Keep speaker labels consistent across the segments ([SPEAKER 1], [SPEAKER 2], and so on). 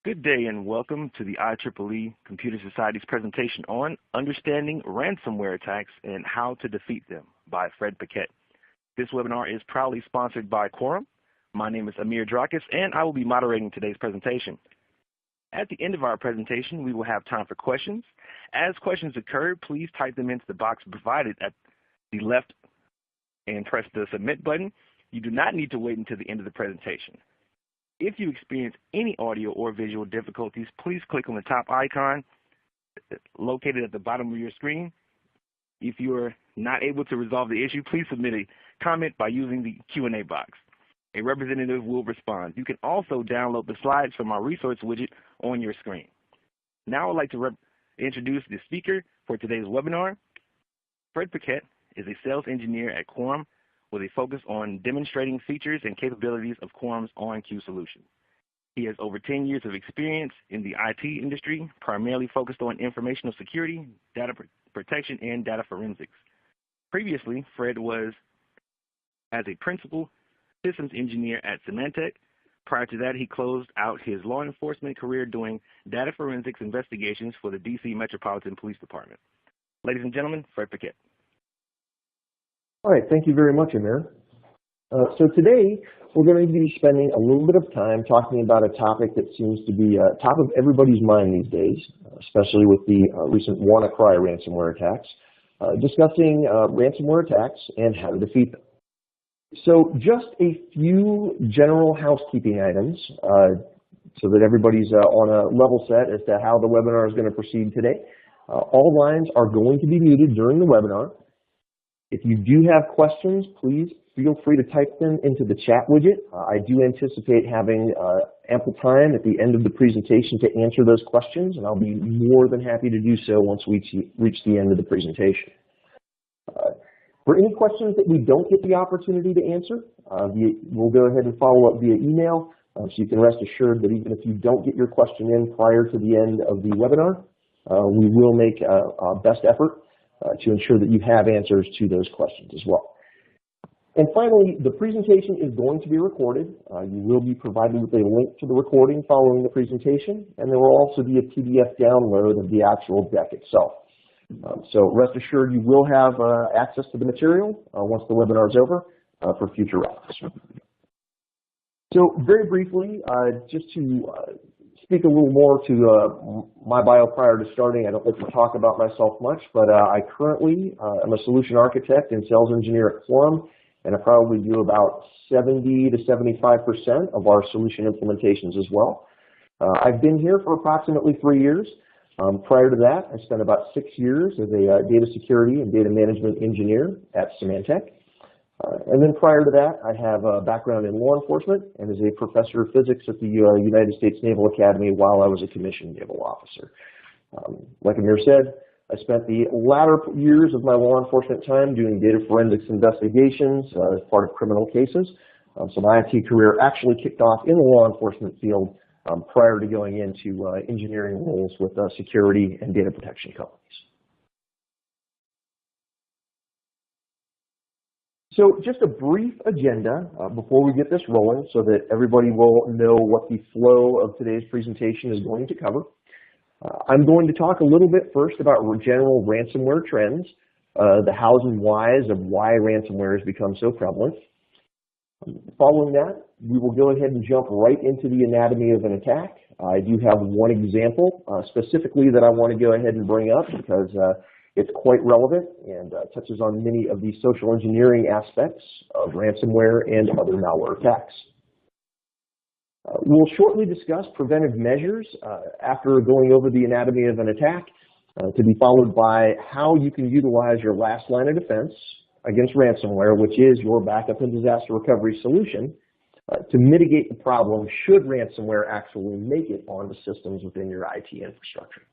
[SPEAKER 1] Good day and welcome to the IEEE Computer Society's presentation on Understanding Ransomware Attacks and How to Defeat Them by Fred Paquette. This webinar is proudly sponsored by Quorum. My name is Amir Drakis and I will be moderating today's presentation. At the end of our presentation, we will have time for questions. As questions occur, please type them into the box provided at the left and press the submit button. You do not need to wait until the end of the presentation. If you experience any audio or visual difficulties, please click on the top icon located at the bottom of your screen. If you are not able to resolve the issue, please submit a comment by using the Q&A box. A representative will respond. You can also download the slides from our resource widget on your screen. Now I'd like to introduce the speaker for today's webinar. Fred Paquette is a sales engineer at Quorum with a focus on demonstrating features and capabilities of Quorum's OnQ solution. He has over 10 years of experience in the IT industry, primarily focused on informational security, data protection, and data forensics. Previously, Fred was as a principal systems engineer at Symantec. Prior to that, he closed out his law enforcement career doing data forensics investigations for the DC Metropolitan Police Department. Ladies and gentlemen, Fred Paquette.
[SPEAKER 2] All right, thank you very much, Amir. So today, we're going to be spending a little bit of time talking about a topic that seems to be top of everybody's mind these days, especially with the recent WannaCry ransomware attacks, discussing ransomware attacks and how to defeat them. So just a few general housekeeping items so that everybody's on a level set as to how the webinar is going to proceed today. All lines are going to be muted during the webinar. If you do have questions, please feel free to type them into the chat widget. I do anticipate having ample time at the end of the presentation to answer those questions, and I'll be more than happy to do so once we reach the end of the presentation. For any questions that we don't get the opportunity to answer, we'll go ahead and follow up via email, so you can rest assured that even if you don't get your question in prior to the end of the webinar, we will make our best effort to ensure that you have answers to those questions as well. And finally, the presentation is going to be recorded. You will be provided with a link to the recording following the presentation, and there will also be a PDF download of the actual deck itself. So rest assured you will have access to the material once the webinar is over for future reference. So very briefly, just to speak a little more to my bio prior to starting. I don't like to talk about myself much, but I currently am a solution architect and sales engineer at Quorum, and I probably do about 70 to 75% of our solution implementations as well. I've been here for approximately 3 years. Prior to that, I spent about 6 years as a data security and data management engineer at Symantec. And then prior to that, I have a background in law enforcement and as a professor of physics at the United States Naval Academy while I was a commissioned naval officer. Like Amir said, I spent the latter years of my law enforcement time doing data forensics investigations as part of criminal cases. So my IT career actually kicked off in the law enforcement field prior to going into engineering roles with security and data protection companies. So just a brief agenda before we get this rolling so that everybody will know what the flow of today's presentation is going to cover. I'm going to talk a little bit first about general ransomware trends, the hows and whys of why ransomware has become so prevalent. Following that, we will go ahead and jump right into the anatomy of an attack. I do have one example specifically that I want to go ahead and bring up because it's quite relevant and touches on many of the social engineering aspects of ransomware and other malware attacks. We'll shortly discuss preventive measures after going over the anatomy of an attack, to be followed by how you can utilize your last line of defense against ransomware, which is your backup and disaster recovery solution, to mitigate the problem should ransomware actually make it onto systems within your IT infrastructure.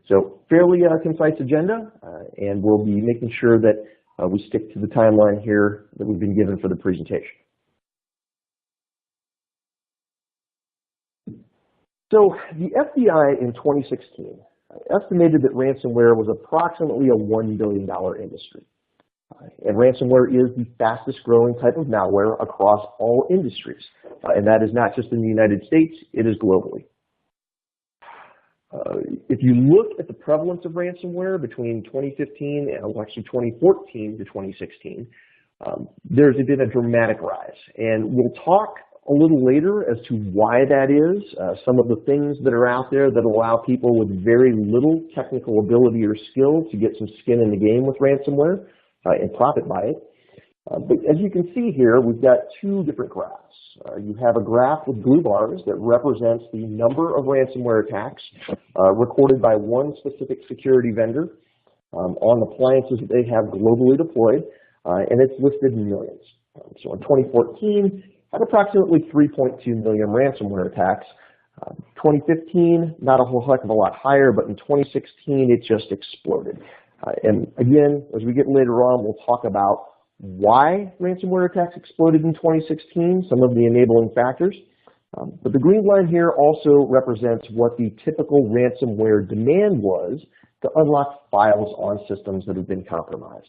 [SPEAKER 2] So fairly concise agenda, and we'll be making sure that we stick to the timeline here that we've been given for the presentation. So the FBI in 2016 estimated that ransomware was approximately a $1 billion industry. And ransomware is the fastest growing type of malware across all industries. And that is not just in the United States, it is globally. If you look at the prevalence of ransomware between 2015 and actually 2014 to 2016, there's been a dramatic rise. And we'll talk a little later as to why that is, some of the things that are out there that allow people with very little technical ability or skill to get some skin in the game with ransomware and profit by it. But as you can see here, we've got two different graphs. You have a graph with blue bars that represents the number of ransomware attacks recorded by one specific security vendor on appliances that they have globally deployed, and it's listed in millions. So in 2014, had approximately 3.2 million ransomware attacks. 2015, not a whole heck of a lot higher, but in 2016, it just exploded. And again, as we get later on, we'll talk about why ransomware attacks exploded in 2016, some of the enabling factors. But the green line here also represents what the typical ransomware demand was to unlock files on systems that have been compromised.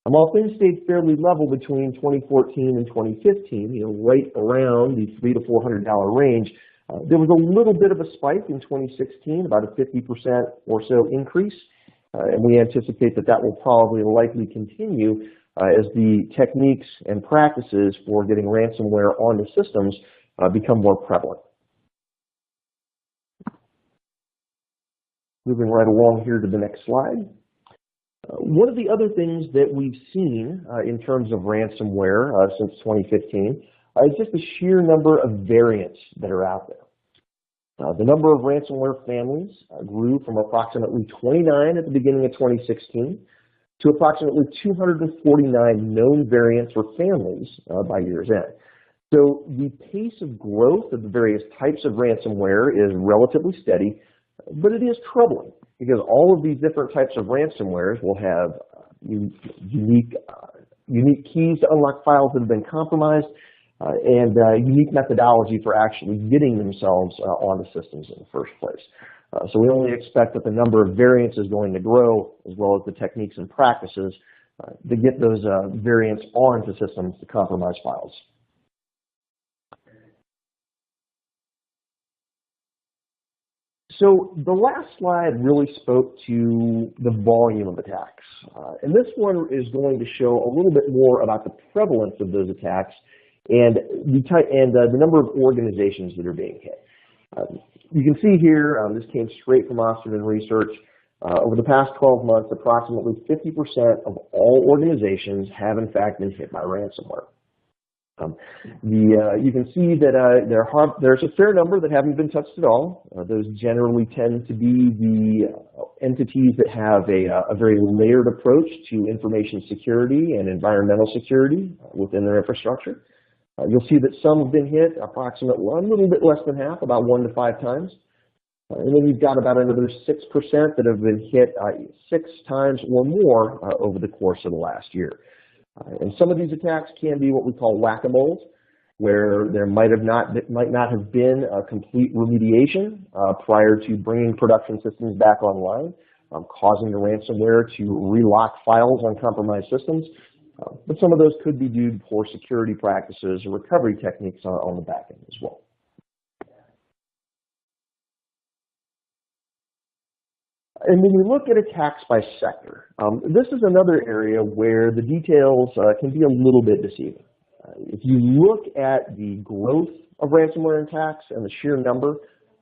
[SPEAKER 2] And while things stayed fairly level between 2014 and 2015, right around the $300 to $400 range, there was a little bit of a spike in 2016, about a 50% or so increase. And we anticipate that that will probably likely continue as the techniques and practices for getting ransomware onto systems become more prevalent. Moving right along here to the next slide. One of the other things that we've seen in terms of ransomware since 2015 is just the sheer number of variants that are out there. The number of ransomware families grew from approximately 29 at the beginning of 2016 to approximately 249 known variants or families by year's end. So the pace of growth of the various types of ransomware is relatively steady, but it is troubling because all of these different types of ransomwares will have unique keys to unlock files that have been compromised and unique methodology for actually getting themselves onto systems in the first place. So we only expect that the number of variants is going to grow, as well as the techniques and practices to get those variants onto systems to compromise files. So the last slide really spoke to the volume of attacks. And this one is going to show a little bit more about the prevalence of those attacks and the number of organizations that are being hit. You can see here, this came straight from Odin research. Over the past 12 months, approximately 50% of all organizations have in fact been hit by ransomware. You can see that there's a fair number that haven't been touched at all. Those generally tend to be the entities that have a very layered approach to information security and environmental security within their infrastructure. You'll see that some have been hit approximately a little bit less than half, about 1 to 5 times. And then you've got about another 6% that have been hit 6 times or more over the course of the last year. And some of these attacks can be what we call whack-a-moles, where there might not have been a complete remediation prior to bringing production systems back online, causing the ransomware to relock files on compromised systems. But some of those could be due to poor security practices or recovery techniques on the back end as well. And when we look at attacks by sector, this is another area where the details can be a little bit deceiving. If you look at the growth of ransomware attacks and the sheer number,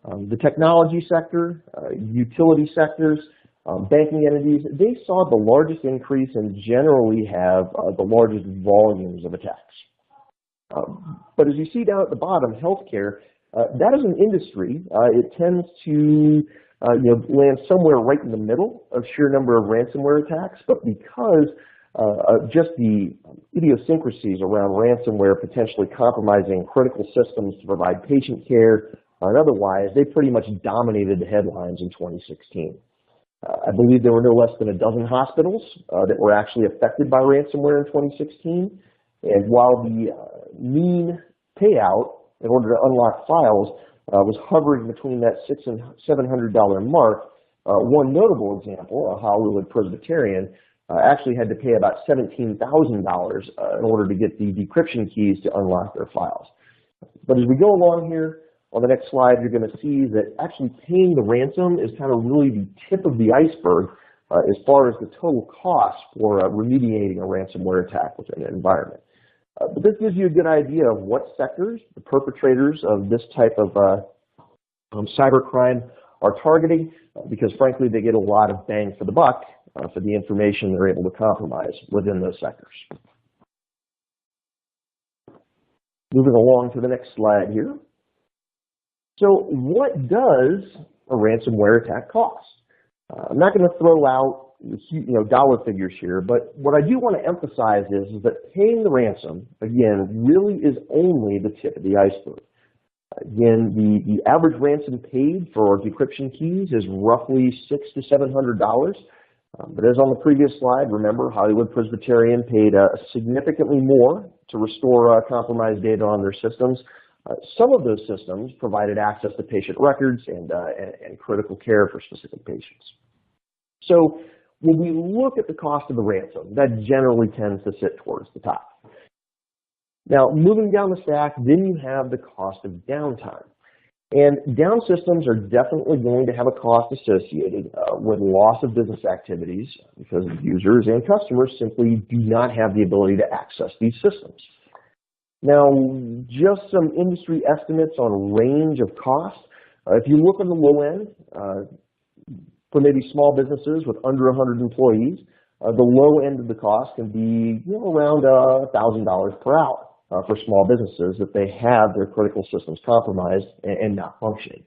[SPEAKER 2] the technology sector, utility sectors, banking entities, they saw the largest increase and generally have the largest volumes of attacks. But as you see down at the bottom, healthcare, that is an industry. It tends to land somewhere right in the middle of sheer number of ransomware attacks, but because of just the idiosyncrasies around ransomware potentially compromising critical systems to provide patient care and otherwise, they pretty much dominated the headlines in 2016. I believe there were no less than a dozen hospitals that were actually affected by ransomware in 2016. And while the mean payout in order to unlock files was hovering between that $600 and $700 mark, one notable example, a Hollywood Presbyterian, actually had to pay about $17,000 in order to get the decryption keys to unlock their files. But as we go along here, on the next slide, you're going to see that actually paying the ransom is kind of really the tip of the iceberg as far as the total cost for remediating a ransomware attack within an environment. But this gives you a good idea of what sectors the perpetrators of this type of cybercrime are targeting, because frankly they get a lot of bang for the buck for the information they're able to compromise within those sectors. Moving along to the next slide here. So what does a ransomware attack cost? I'm not going to throw out dollar figures here, but what I do want to emphasize is that paying the ransom, again, really is only the tip of the iceberg. Again, the average ransom paid for decryption keys is roughly $600 to $700. But as on the previous slide, remember, Hollywood Presbyterian paid significantly more to restore compromised data on their systems. Some of those systems provided access to patient records and critical care for specific patients. So when we look at the cost of the ransom, that generally tends to sit towards the top. Now, moving down the stack, then you have the cost of downtime. And down systems are definitely going to have a cost associated with loss of business activities because users and customers simply do not have the ability to access these systems. Now, just some industry estimates on range of cost. If you look on the low end, for maybe small businesses with under 100 employees, the low end of the cost can be around $1,000 per hour for small businesses if they have their critical systems compromised and not functioning.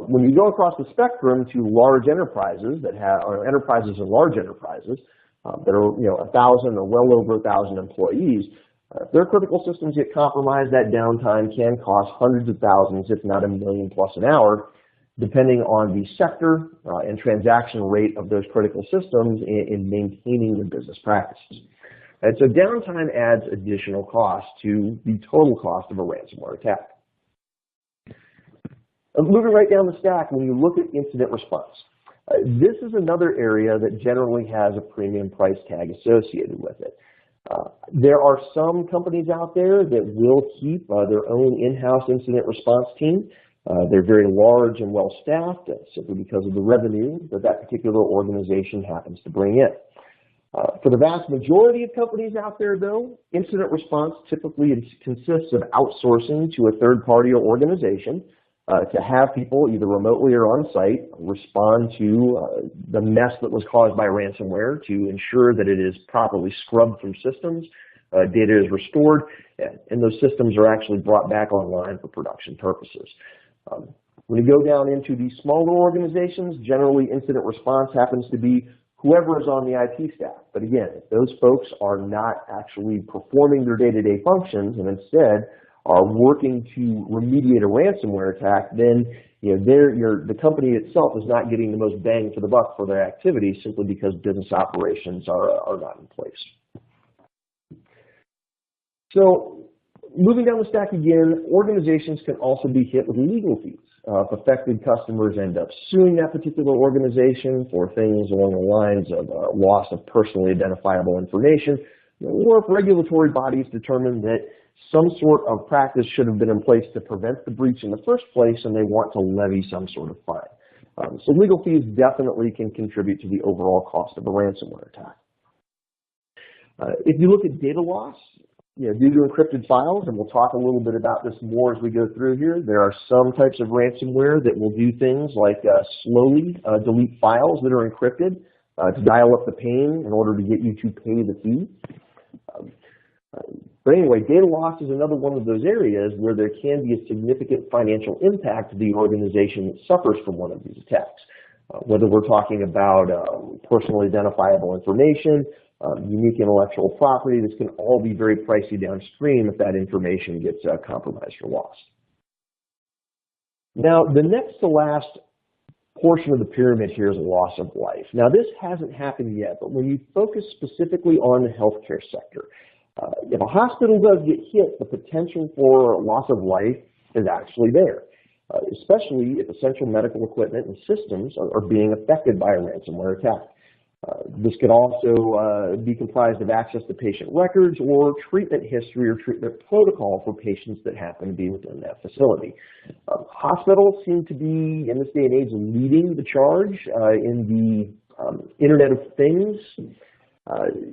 [SPEAKER 2] When you go across the spectrum to large enterprises that have, or enterprises and large enterprises that are 1,000 or well over 1,000 employees, if their critical systems get compromised, that downtime can cost hundreds of thousands, if not $1 million plus an hour, depending on the sector and transaction rate of those critical systems in maintaining the business practices. And so downtime adds additional cost to the total cost of a ransomware attack. Moving right down the stack, when you look at incident response, this is another area that generally has a premium price tag associated with it. There are some companies out there that will keep their own in-house incident response team. They're very large and well-staffed simply because of the revenue that that particular organization happens to bring in. For the vast majority of companies out there, though, incident response typically consists of outsourcing to a third-party or organization to have people, either remotely or on-site, respond to the mess that was caused by ransomware to ensure that it is properly scrubbed from systems, data is restored, and those systems are actually brought back online for production purposes. When you go down into the smaller organizations, generally incident response happens to be whoever is on the IT staff. But again, if those folks are not actually performing their day-to-day functions and instead are working to remediate a ransomware attack, then the company itself is not getting the most bang for the buck for their activities simply because business operations are not in place. So moving down the stack again, organizations can also be hit with legal fees. If affected customers end up suing that particular organization for things along the lines of loss of personally identifiable information, or if regulatory bodies determine that some sort of practice should have been in place to prevent the breach in the first place and they want to levy some sort of fine. So legal fees definitely can contribute to the overall cost of a ransomware attack. If you look at data loss, due to encrypted files, and we'll talk a little bit about this more as we go through here, there are some types of ransomware that will do things like slowly delete files that are encrypted to dial up the pain in order to get you to pay the fee. But anyway, data loss is another one of those areas where there can be a significant financial impact to the organization that suffers from one of these attacks. Whether we're talking about personally identifiable information, unique intellectual property, this can all be very pricey downstream if that information gets compromised or lost. Now, the next to last portion of the pyramid here is loss of life. Now, this hasn't happened yet, but when you focus specifically on the healthcare sector, if a hospital does get hit, the potential for loss of life is actually there, especially if essential medical equipment and systems are being affected by a ransomware attack. This could also be comprised of access to patient records or treatment history or treatment protocol for patients that happen to be within that facility. Hospitals seem to be, in this day and age, leading the charge in the Internet of Things.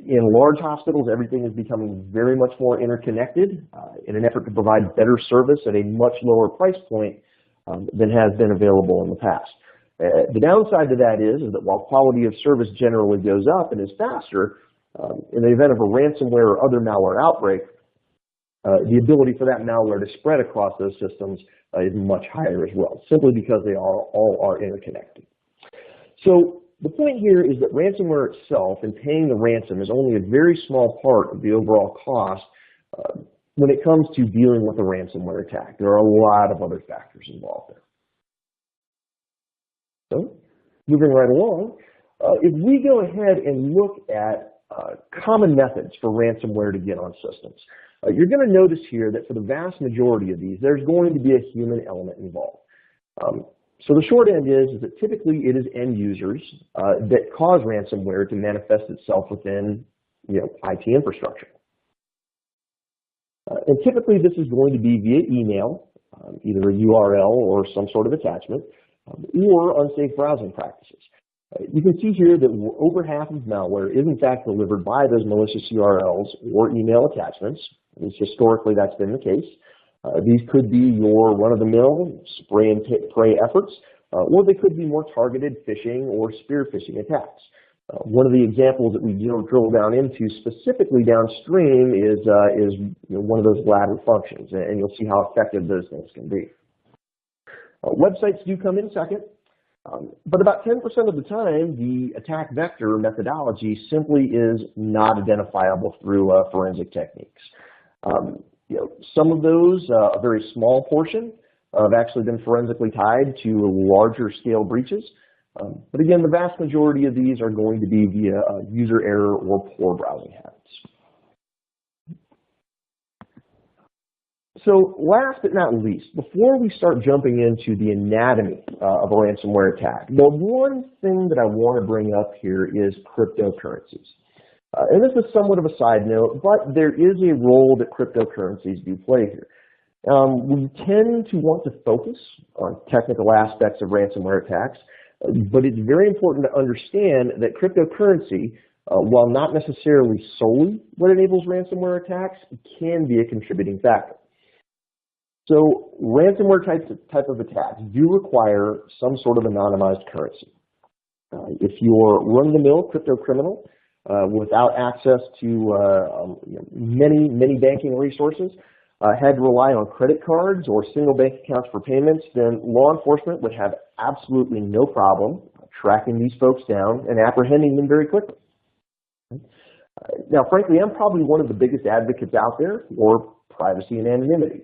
[SPEAKER 2] In large hospitals, everything is becoming very much more interconnected in an effort to provide better service at a much lower price point than has been available in the past. The downside to that is that while quality of service generally goes up and is faster, in the event of a ransomware or other malware outbreak, the ability for that malware to spread across those systems is much higher as well, simply because they all are interconnected. So the point here is that ransomware itself and paying the ransom is only a very small part of the overall cost when it comes to dealing with a ransomware attack. There are a lot of other factors involved there. So, moving right along, if we go ahead and look at common methods for ransomware to get on systems, you're going to notice here that for the vast majority of these, there's going to be a human element involved. So the short end is that typically it is end users that cause ransomware to manifest itself within IT infrastructure. And typically this is going to be via email, either a URL or some sort of attachment, or unsafe browsing practices. You can see here that over half of malware is in fact delivered by those malicious URLs or email attachments. At least historically that's been the case. These could be your run-of-the-mill spray and pray efforts, or they could be more targeted phishing or spear phishing attacks. One of the examples that we drill down into specifically downstream is one of those ladder functions, and you'll see how effective those things can be. Websites do come in second, but about 10% of the time, the attack vector methodology simply is not identifiable through forensic techniques. Some of those, a very small portion, have actually been forensically tied to larger scale breaches. But again, the vast majority of these are going to be via user error or poor browsing habits. So last but not least, before we start jumping into the anatomy of a ransomware attack, the one thing that I want to bring up here is cryptocurrencies. And this is somewhat of a side note, but there is a role that cryptocurrencies do play here. We tend to want to focus on technical aspects of ransomware attacks, but it's very important to understand that cryptocurrency, while not necessarily solely what enables ransomware attacks, can be a contributing factor. So ransomware type of attacks do require some sort of anonymized currency. If you're run-of-the-mill crypto criminal without access to many banking resources, had to rely on credit cards or single bank accounts for payments, then law enforcement would have absolutely no problem tracking these folks down and apprehending them very quickly. Now, frankly, I'm probably one of the biggest advocates out there for privacy and anonymity.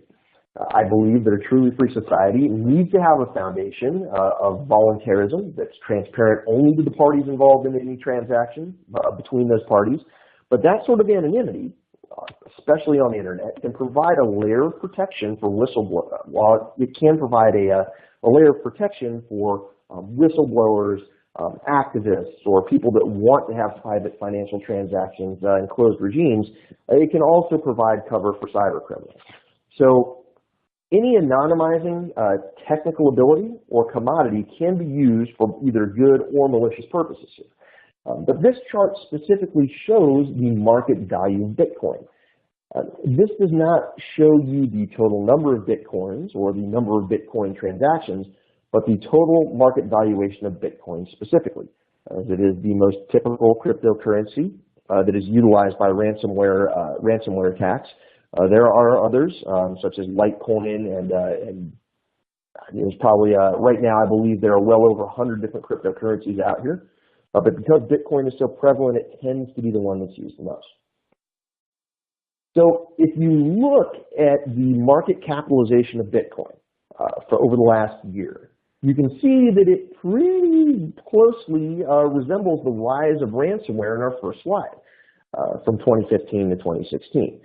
[SPEAKER 2] I believe that a truly free society needs to have a foundation of voluntarism that's transparent only to the parties involved in any transaction between those parties. But that sort of anonymity, especially on the internet, can provide a layer of protection for whistleblowers. While it can provide a layer of protection for whistleblowers, activists, or people that want to have private financial transactions in closed regimes, it can also provide cover for cyber criminals. So any anonymizing technical ability or commodity can be used for either good or malicious purposes here. But this chart specifically shows the market value of Bitcoin. This does not show you the total number of Bitcoins or the number of Bitcoin transactions, but the total market valuation of Bitcoin specifically, as it is the most typical cryptocurrency that is utilized by ransomware attacks. There are others, such as Litecoin, and there's probably, right now I believe there are well over 100 different cryptocurrencies out here. But because Bitcoin is so prevalent, it tends to be the one that's used the most. So if you look at the market capitalization of Bitcoin for over the last year, you can see that it pretty closely resembles the rise of ransomware in our first slide from 2015 to 2016.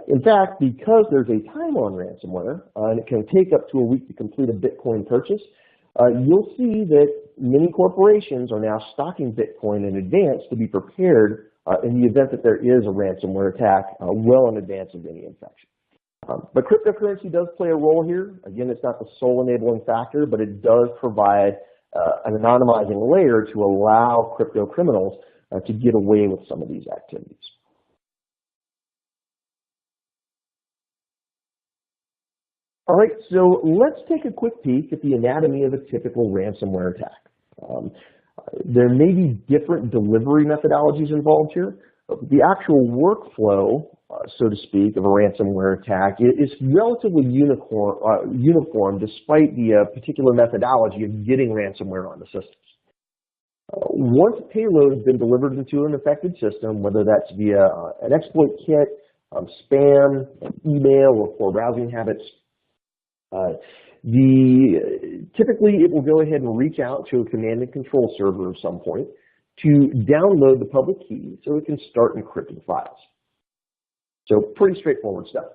[SPEAKER 2] In fact, because there's a time on ransomware, and it can take up to a week to complete a Bitcoin purchase, you'll see that many corporations are now stocking Bitcoin in advance to be prepared in the event that there is a ransomware attack well in advance of any infection. But cryptocurrency does play a role here. Again, it's not the sole enabling factor, but it does provide an anonymizing layer to allow crypto criminals to get away with some of these activities. All right, so let's take a quick peek at the anatomy of a typical ransomware attack. There may be different delivery methodologies involved here, but the actual workflow, so to speak, of a ransomware attack is relatively uniform despite the particular methodology of getting ransomware on the systems. Once a payload has been delivered into an affected system, whether that's via an exploit kit, spam, email, or poor browsing habits, typically it will go ahead and reach out to a command and control server at some point to download the public key so it can start encrypting files. So pretty straightforward stuff.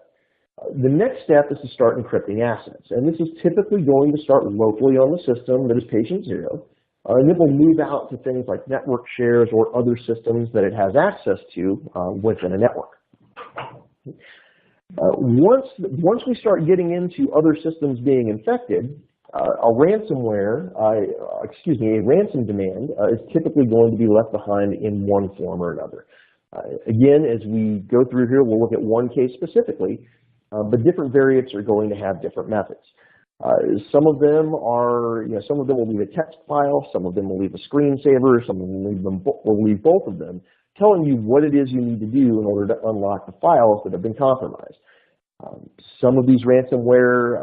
[SPEAKER 2] The next step is to start encrypting assets, and this is typically going to start locally on the system that is patient zero, and it will move out to things like network shares or other systems that it has access to within a network. Once we start getting into other systems being infected, a ransom demand is typically going to be left behind in one form or another. Again, as we go through here, we'll look at one case specifically, but different variants are going to have different methods. Some of them will leave a text file, some of them will leave a screensaver, some of them will leave both of them, telling you what it is you need to do in order to unlock the files that have been compromised. Some of these ransomware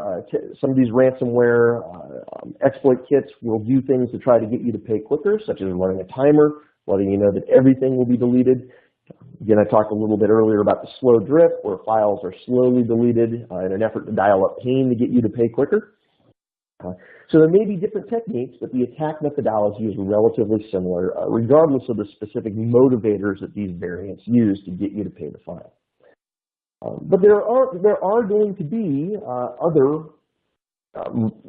[SPEAKER 2] exploit kits will do things to try to get you to pay quicker, such as running a timer, letting you know that everything will be deleted. Again, I talked a little bit earlier about the slow drift, where files are slowly deleted in an effort to dial up pain to get you to pay quicker. So there may be different techniques, but the attack methodology is relatively similar, regardless of the specific motivators that these variants use to get you to pay the fine. But there are going to be other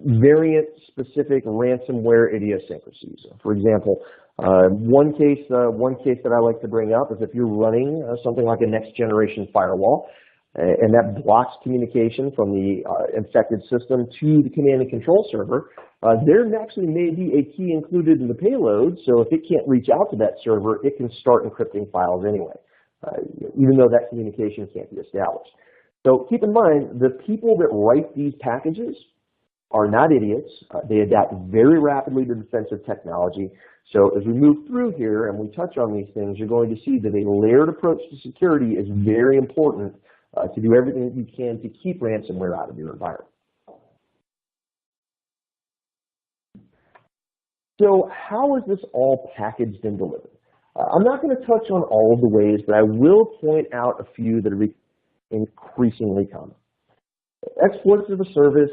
[SPEAKER 2] variant-specific ransomware idiosyncrasies. For example, one case that I like to bring up is if you're running something like a next-generation firewall, and that blocks communication from the infected system to the command and control server, there actually may be a key included in the payload, so if it can't reach out to that server, it can start encrypting files anyway, even though that communication can't be established. So keep in mind, the people that write these packages are not idiots. They adapt very rapidly to defensive technology. So as we move through here and we touch on these things, you're going to see that a layered approach to security is very important to do everything that you can to keep ransomware out of your environment. So how is this all packaged and delivered? I'm not going to touch on all of the ways, but I will point out a few that are increasingly common. Exploits as a service,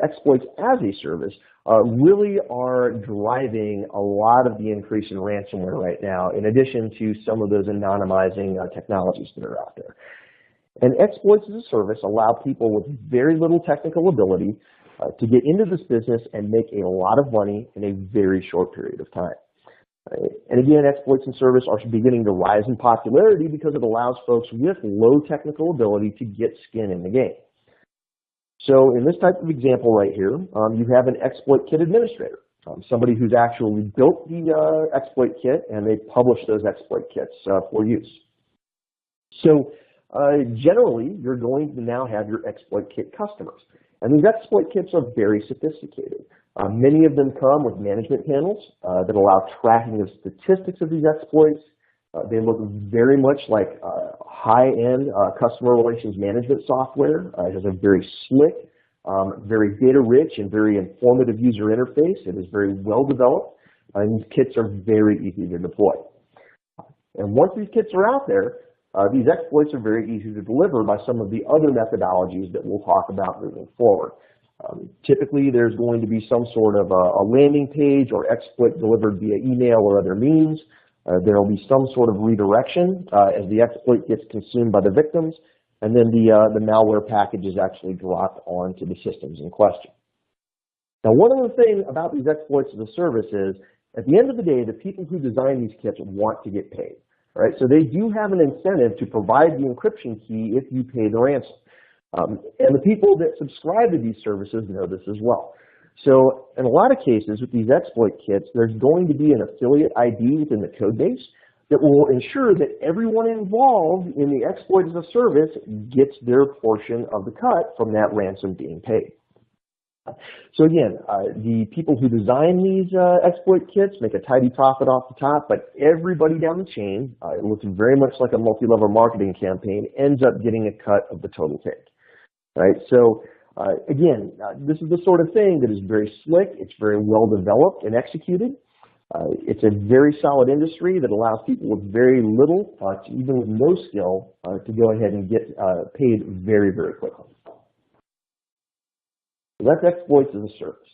[SPEAKER 2] exploits as a service really are driving a lot of the increase in ransomware right now, in addition to some of those anonymizing technologies that are out there. And exploits as a service allow people with very little technical ability to get into this business and make a lot of money in a very short period of time. And again, exploits and service are beginning to rise in popularity because it allows folks with low technical ability to get skin in the game. So in this type of example right here, you have an exploit kit administrator, somebody who's actually built the exploit kit and they publish those exploit kits for use. So generally, you're going to now have your exploit kit customers. And these exploit kits are very sophisticated. Many of them come with management panels that allow tracking of statistics of these exploits. They look very much like high-end customer relations management software. It has a very slick, very data-rich, and very informative user interface. It is very well developed, and these kits are very easy to deploy. And once these kits are out there, these exploits are very easy to deliver by some of the other methodologies that we'll talk about moving forward. Typically, there's going to be some sort of a landing page or exploit delivered via email or other means. There will be some sort of redirection as the exploit gets consumed by the victims, and then the malware package is actually dropped onto the systems in question. Now, one other thing about these exploits as a service is, at the end of the day, the people who design these kits want to get paid, right? So they do have an incentive to provide the encryption key if you pay the ransom. And the people that subscribe to these services know this as well. So in a lot of cases with these exploit kits, there's going to be an affiliate ID within the code base that will ensure that everyone involved in the exploit as a service gets their portion of the cut from that ransom being paid. So again, the people who design these exploit kits make a tidy profit off the top, but everybody down the chain, it looks very much like a multi-level marketing campaign, ends up getting a cut of the total take. Right? So again, this is the sort of thing that is very slick, it's very well developed and executed. It's a very solid industry that allows people with very little, even with no skill, to go ahead and get paid very, very quickly. So that's exploits as a service.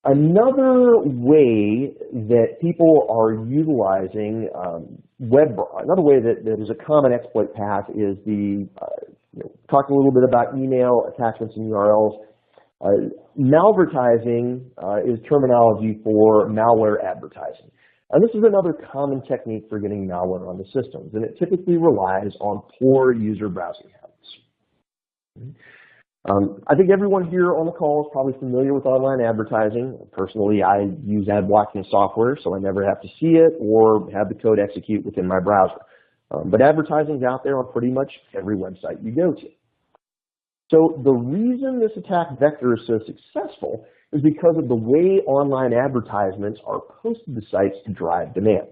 [SPEAKER 2] Another way that people are utilizing another way that is a common exploit path is talk a little bit about email, attachments, and URLs. Malvertizing is terminology for malware advertising. And this is another common technique for getting malware on the systems, and it typically relies on poor user browsing habits. I think everyone here on the call is probably familiar with online advertising. Personally, I use ad blocking software, so I never have to see it or have the code execute within my browser. But advertising is out there on pretty much every website you go to. So the reason this attack vector is so successful is because of the way online advertisements are posted to sites to drive demand.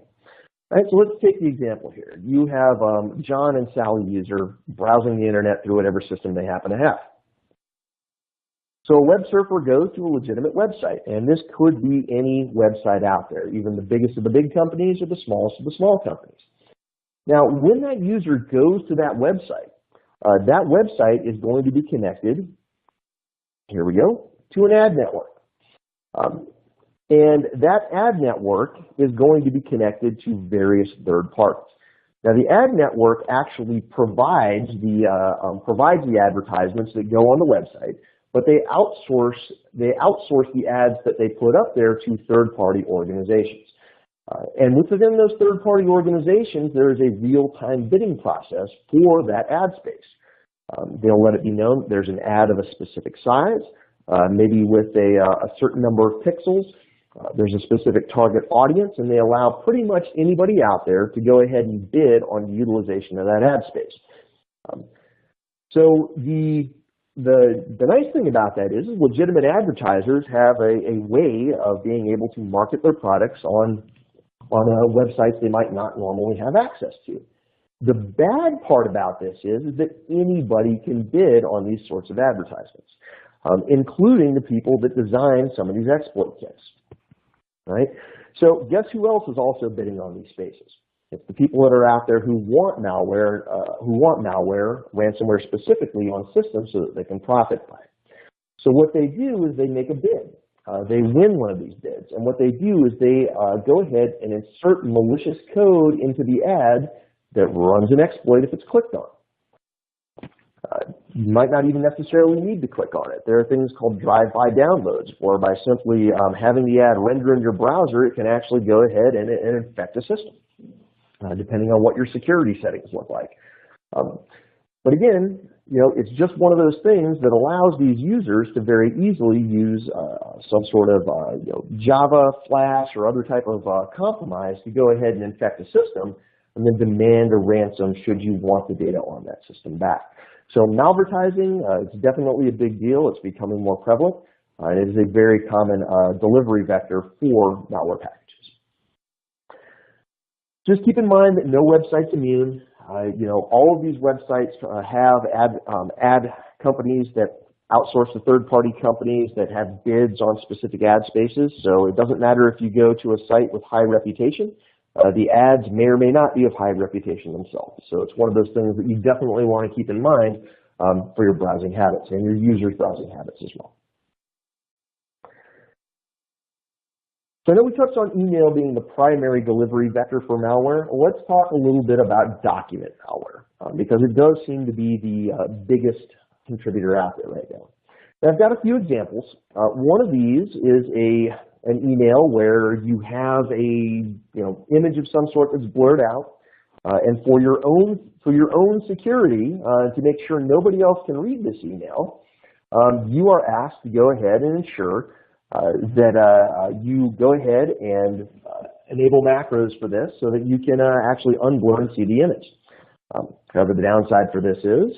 [SPEAKER 2] Right, so let's take the example here. You have John and Sally user browsing the internet through whatever system they happen to have. So a web surfer goes to a legitimate website, and this could be any website out there, even the biggest of the big companies or the smallest of the small companies. Now, when that user goes to that website is going to be connected, here we go, to an ad network. And that ad network is going to be connected to various third parties. Now, the ad network actually provides the advertisements that go on the website, but they outsource the ads that they put up there to third-party organizations. And within those third-party organizations, there is a real-time bidding process for that ad space. They'll let it be known there's an ad of a specific size, maybe with a certain number of pixels. There's a specific target audience, and they allow pretty much anybody out there to go ahead and bid on the utilization of that ad space. So the nice thing about that is legitimate advertisers have a way of being able to market their products on websites they might not normally have access to. The bad part about this is that anybody can bid on these sorts of advertisements, including the people that design some of these exploit kits. Right? So guess who else is also bidding on these spaces? It's the people that are out there who want malware, ransomware specifically, on systems so that they can profit by it. So what they do is they make a bid. They win one of these bids, and what they do is they go ahead and insert malicious code into the ad that runs an exploit if it's clicked on. You might not even necessarily need to click on it. There are things called drive-by downloads, where by simply having the ad render in your browser, it can actually go ahead and infect a system, depending on what your security settings look like. But again, it's just one of those things that allows these users to very easily use some sort of Java, Flash, or other type of compromise to go ahead and infect a system and then demand a ransom should you want the data on that system back. So malvertising, it's definitely a big deal. It's becoming more prevalent. It is a very common delivery vector for malware packages. Just keep in mind that no website's immune. All of these websites have ad companies that outsource to third-party companies that have bids on specific ad spaces. So it doesn't matter if you go to a site with high reputation. The ads may or may not be of high reputation themselves. So it's one of those things that you definitely want to keep in mind for your browsing habits and your users' browsing habits as well. So I know we touched on email being the primary delivery vector for malware. Let's talk a little bit about document malware because it does seem to be the biggest contributor out there right now. I've got a few examples. One of these is an email where you have a image of some sort that's blurred out, and for your own security, to make sure nobody else can read this email, you are asked to go ahead and ensure that you go ahead and enable macros for this so that you can actually unblur and see the image. However, the downside for this is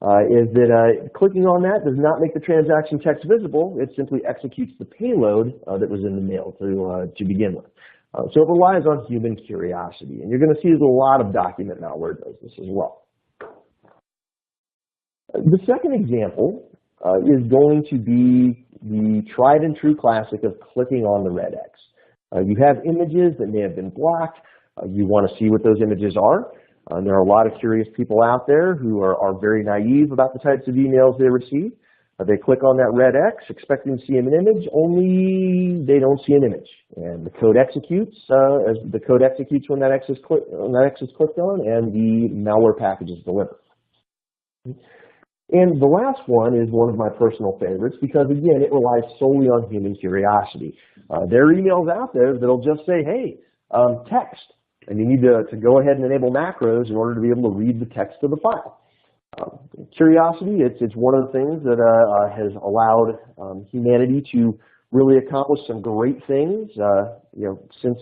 [SPEAKER 2] that clicking on that does not make the transaction text visible. It simply executes the payload that was in the mail to begin with. So it relies on human curiosity. And you're going to see a lot of document malware does this as well. The second example is going to be the tried and true classic of clicking on the red X. You have images that may have been blocked. You want to see what those images are. There are a lot of curious people out there who are very naive about the types of emails they receive. They click on that red X expecting to see an image, only they don't see an image. And the code executes when that X is clicked on, and the malware package is delivered. And the last one is one of my personal favorites because, again, it relies solely on human curiosity. There are emails out there that'll just say, hey, text. And you need to go ahead and enable macros in order to be able to read the text of the file. Curiosity, it's one of the things that has allowed humanity to really accomplish some great things. Since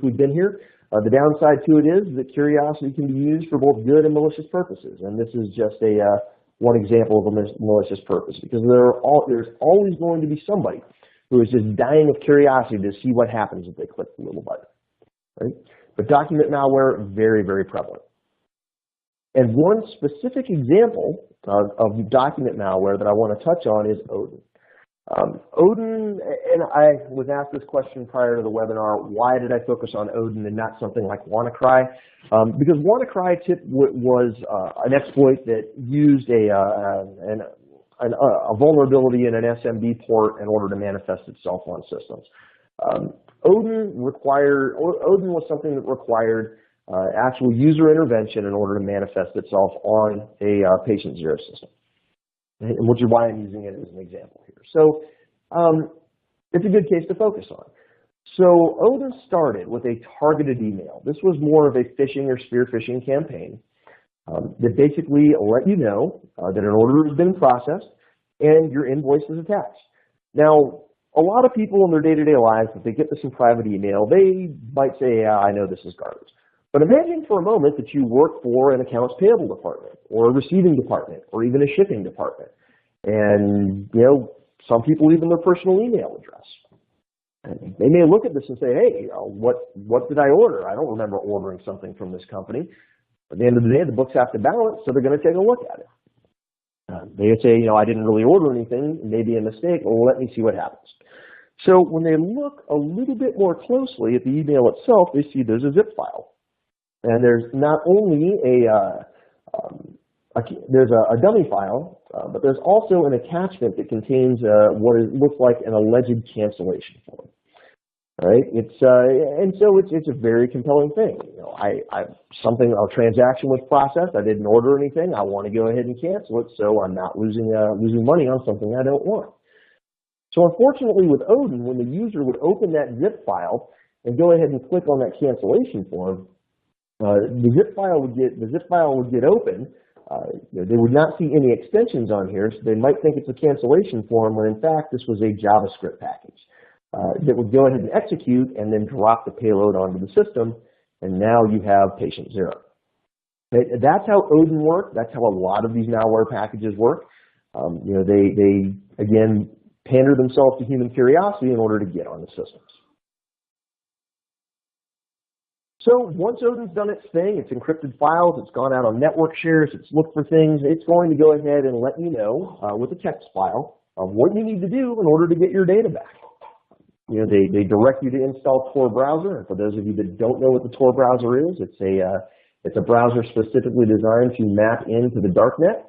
[SPEAKER 2] we've been here. The downside to it is that curiosity can be used for both good and malicious purposes, and this is just one example of a malicious purpose because there's always going to be somebody who is just dying of curiosity to see what happens if they click the little button. Right? But document malware, very, very prevalent. And one specific example of document malware that I want to touch on is Odin. Odin, and I was asked this question prior to the webinar, why did I focus on Odin and not something like WannaCry? Because WannaCry was an exploit that used a vulnerability in an SMB port in order to manifest itself on systems. Odin was something that required actual user intervention in order to manifest itself on a patient zero system, which is why I'm using it as an example here. So it's a good case to focus on. So Odin started with a targeted email. This was more of a phishing or spear phishing campaign that basically let you know that an order has been processed and your invoice is attached. Now, a lot of people in their day-to-day lives, if they get this in private email, they might say, yeah, I know this is garbage. But imagine for a moment that you work for an accounts payable department or a receiving department or even a shipping department. And, some people leave in their personal email address. And they may look at this and say, hey, what did I order? I don't remember ordering something from this company. At the end of the day, the books have to balance, so they're going to take a look at it. They say, I didn't really order anything, maybe a mistake, well, let me see what happens. So when they look a little bit more closely at the email itself, they see there's a zip file. And there's not only there's a dummy file, but there's also an attachment that contains what looks like an alleged cancellation form. All right, and so it's a very compelling thing. A transaction was processed. I didn't order anything. I want to go ahead and cancel it, so I'm not losing money on something I don't want. So unfortunately, with Odin, when the user would open that zip file and go ahead and click on that cancellation form, the zip file would get open. They would not see any extensions on here, so they might think it's a cancellation form when in fact this was a JavaScript package that would go ahead and execute and then drop the payload onto the system, and now you have patient zero. That's how Odin worked. That's how a lot of these malware packages work. They again pander themselves to human curiosity in order to get on the systems. So once Odin's done its thing, it's encrypted files, it's gone out on network shares, it's looked for things, it's going to go ahead and let you know with a text file of what you need to do in order to get your data back. They direct you to install Tor browser. And for those of you that don't know what the Tor browser is, it's a browser specifically designed to map into the darknet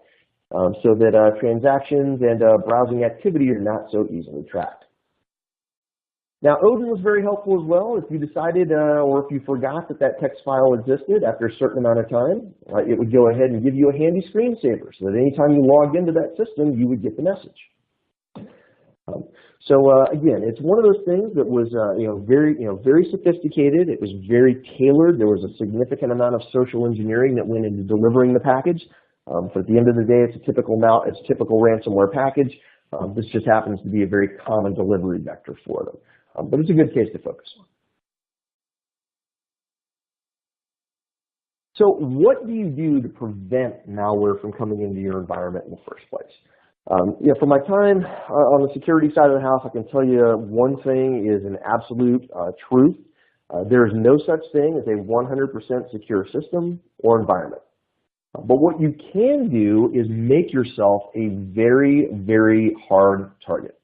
[SPEAKER 2] so that transactions and browsing activity are not so easily tracked. Now, Odin was very helpful as well. If you decided or if you forgot that that text file existed after a certain amount of time, it would go ahead and give you a handy screensaver so that anytime you logged into that system, you would get the message. Again, it's one of those things that was very sophisticated. It was very tailored. There was a significant amount of social engineering that went into delivering the package. But at the end of the day, it's a typical ransomware package. This just happens to be a very common delivery vector for them. But it's a good case to focus on. So what do you do to prevent malware from coming into your environment in the first place? From my time on the security side of the house, I can tell you one thing is an absolute truth. There is no such thing as a 100% secure system or environment. But what you can do is make yourself a very, very hard target.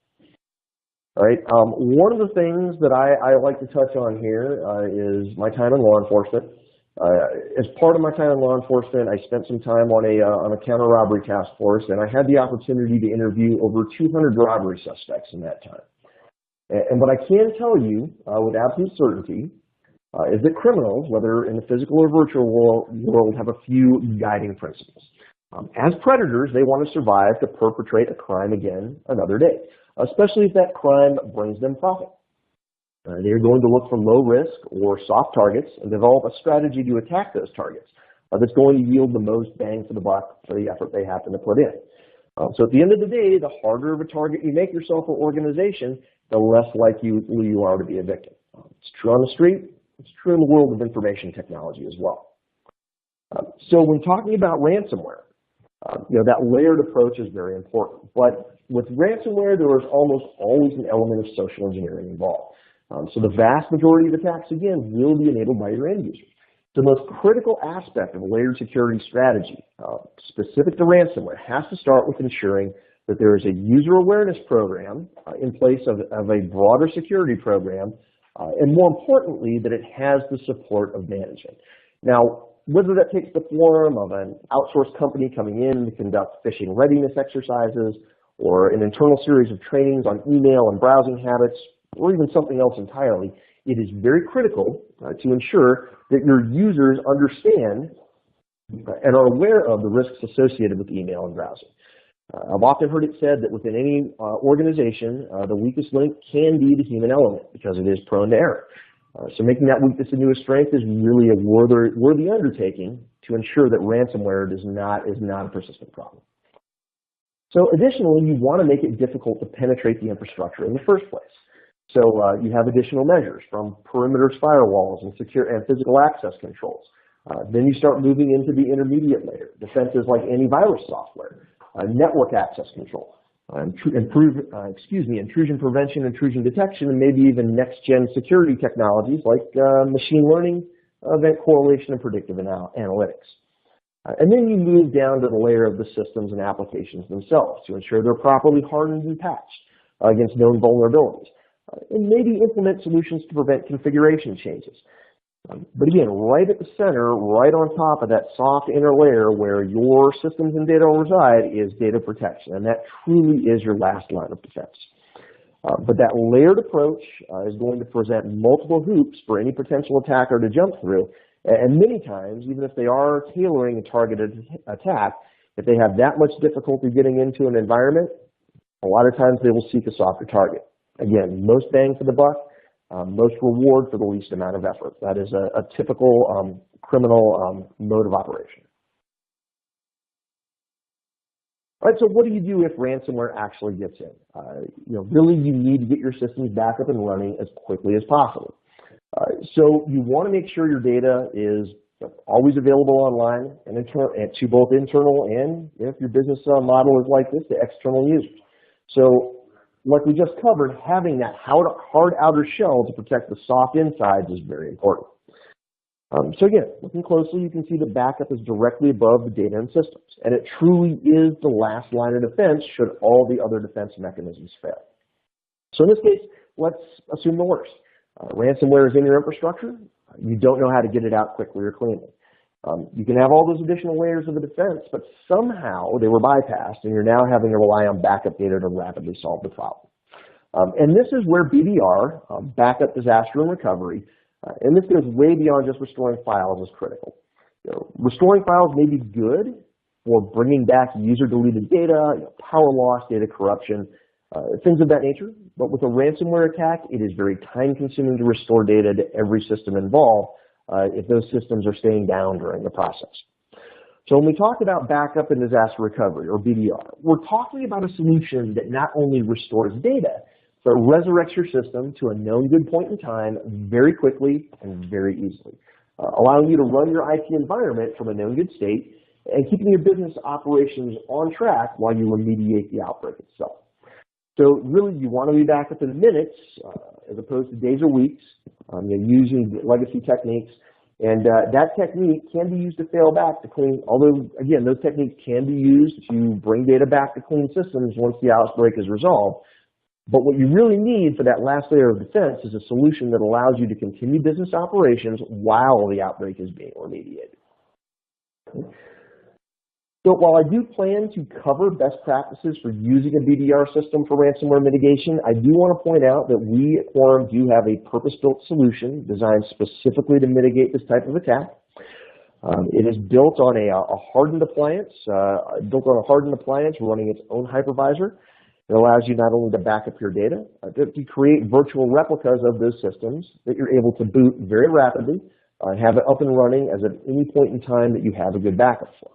[SPEAKER 2] All right. One of the things that I like to touch on here is my time in law enforcement. As part of my time in law enforcement, I spent some time on a counter-robbery task force, and I had the opportunity to interview over 200 robbery suspects in that time. And what I can tell you with absolute certainty is that criminals, whether in the physical or virtual world, have a few guiding principles. As predators, they want to survive to perpetrate a crime again another day, especially if that crime brings them profit. They're going to look for low risk or soft targets and develop a strategy to attack those targets that's going to yield the most bang for the buck for the effort they happen to put in. So at the end of the day, the harder of a target you make yourself or organization, the less likely you are to be a victim. It's true on the street. It's true in the world of information technology as well. So when talking about ransomware, that layered approach is very important. But with ransomware, there is almost always an element of social engineering involved. So the vast majority of attacks, again, will be enabled by your end user. The most critical aspect of a layered security strategy, specific to ransomware, has to start with ensuring that there is a user awareness program in place of a broader security program, and more importantly, that it has the support of management. Now, whether that takes the form of an outsourced company coming in to conduct phishing readiness exercises, or an internal series of trainings on email and browsing habits, or even something else entirely, it is very critical to ensure that your users understand and are aware of the risks associated with email and browsing. I've often heard it said that within any organization, the weakest link can be the human element because it is prone to error. So making that weakness into a strength is really a worthy undertaking to ensure that ransomware is not a persistent problem. So additionally, you want to make it difficult to penetrate the infrastructure in the first place. So you have additional measures from perimeter firewalls and secure and physical access controls. Then you start moving into the intermediate layer, defenses like antivirus software, network access control, intrusion prevention, intrusion detection, and maybe even next-gen security technologies like machine learning, event correlation, and predictive analytics. And then you move down to the layer of the systems and applications themselves to ensure they're properly hardened and patched against known vulnerabilities. And maybe implement solutions to prevent configuration changes. But again, right at the center, right on top of that soft inner layer where your systems and data reside is data protection, and that truly is your last line of defense. But that layered approach is going to present multiple hoops for any potential attacker to jump through, and many times, even if they are tailoring a targeted attack, if they have that much difficulty getting into an environment, a lot of times they will seek a softer target. Again, most bang for the buck, most reward for the least amount of effort. That is a typical criminal mode of operation. All right, so what do you do if ransomware actually gets in? Really you need to get your systems back up and running as quickly as possible. So you want to make sure your data is always available online and to both internal and, if your business model is like this, to external users. So like we just covered, having that hard outer shell to protect the soft insides is very important. So again, looking closely, you can see the backup is directly above the data and systems, and it truly is the last line of defense should all the other defense mechanisms fail. So in this case, let's assume the worst. Ransomware is in your infrastructure. You don't know how to get it out quickly or cleanly. You can have all those additional layers of the defense, but somehow they were bypassed, and you're now having to rely on backup data to rapidly solve the problem. And this is where BDR, backup, disaster, and recovery, and this goes way beyond just restoring files, is critical. Restoring files may be good for bringing back user-deleted data, power loss, data corruption, things of that nature. But with a ransomware attack, it is very time-consuming to restore data to every system involved if those systems are staying down during the process. So when we talk about backup and disaster recovery, or BDR, we're talking about a solution that not only restores data, but resurrects your system to a known good point in time very quickly and very easily, allowing you to run your IT environment from a known good state and keeping your business operations on track while you remediate the outbreak itself. So really, you want to be back up in minutes as opposed to days or weeks, using legacy techniques. And that technique can be used to fail back to clean, although, again, those techniques can be used to bring data back to clean systems once the outbreak is resolved. But what you really need for that last layer of defense is a solution that allows you to continue business operations while the outbreak is being remediated. Okay. So while I do plan to cover best practices for using a BDR system for ransomware mitigation, I do want to point out that we at Quorum do have a purpose-built solution designed specifically to mitigate this type of attack. It is built on a hardened appliance, running its own hypervisor. It allows you not only to back up your data, but to create virtual replicas of those systems that you're able to boot very rapidly and have it up and running as at any point in time that you have a good backup for.